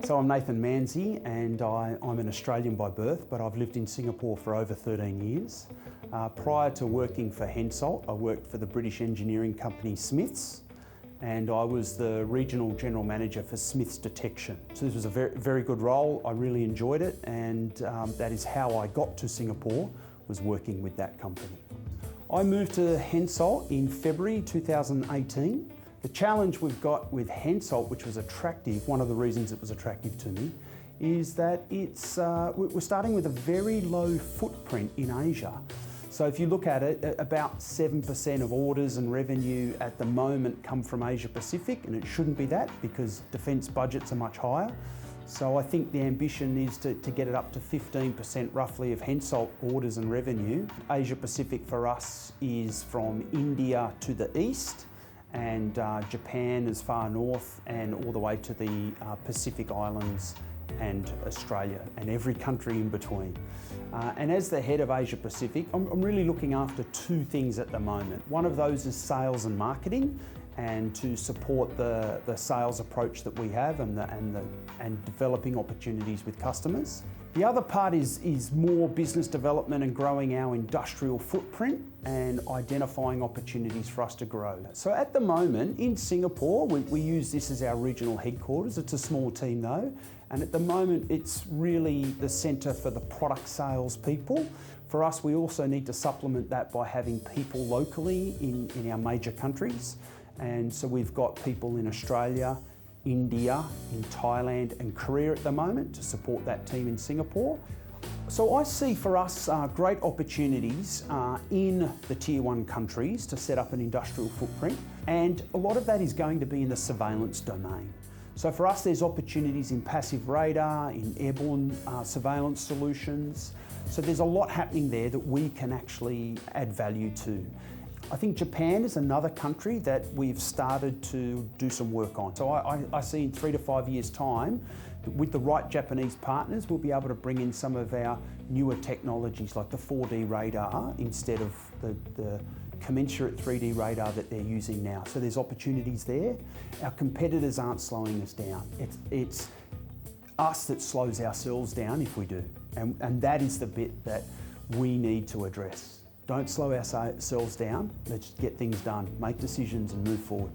So I'm Nathan Manzi, and I'm an Australian by birth, but I've lived in Singapore for over 13 years. Prior to working for HENSOLDT, I worked for the British engineering company Smiths, and I was the Regional General Manager for Smiths Detection. So this was a very good role. I really enjoyed it, and that is how I got to Singapore, was working with that company. I moved to HENSOLDT in February 2018. The challenge we've got with HENSOLDT, which was attractive, one of the reasons it was attractive to me, is that we're starting with a very low footprint in Asia. So if you look at it, about 7% of orders and revenue at the moment come from Asia Pacific, and it shouldn't be that because defence budgets are much higher. So I think the ambition is to get it up to 15% roughly of HENSOLDT orders and revenue. Asia Pacific for us is from India to the east, and Japan as far north, and all the way to the Pacific Islands and Australia, and every country in between. And as the head of Asia Pacific, I'm really looking after two things at the moment. One of those is sales and marketing, and to support the sales approach that we have and developing opportunities with customers. The other part is more business development and growing our industrial footprint and identifying opportunities for us to grow. So at the moment in Singapore, we use this as our regional headquarters. It's a small team though, and at the moment it's really the centre for the product sales people. For us, we also need to supplement that by having people locally in our major countries. And so we've got people in Australia, India, in Thailand and Korea at the moment to support that team in Singapore. So I see for us great opportunities in the Tier 1 countries to set up an industrial footprint, and a lot of that is going to be in the surveillance domain. So for us there's opportunities in passive radar, in airborne surveillance solutions. So there's a lot happening there that we can actually add value to. I think Japan is another country that we've started to do some work on. So I see in 3 to 5 years' time, with the right Japanese partners, we'll be able to bring in some of our newer technologies like the 4D radar instead of the commensurate 3D radar that they're using now. So there's opportunities there. Our competitors aren't slowing us down. It's us that slows ourselves down if we do. And that is the bit that we need to address. Don't slow ourselves down, let's get things done, make decisions and move forward.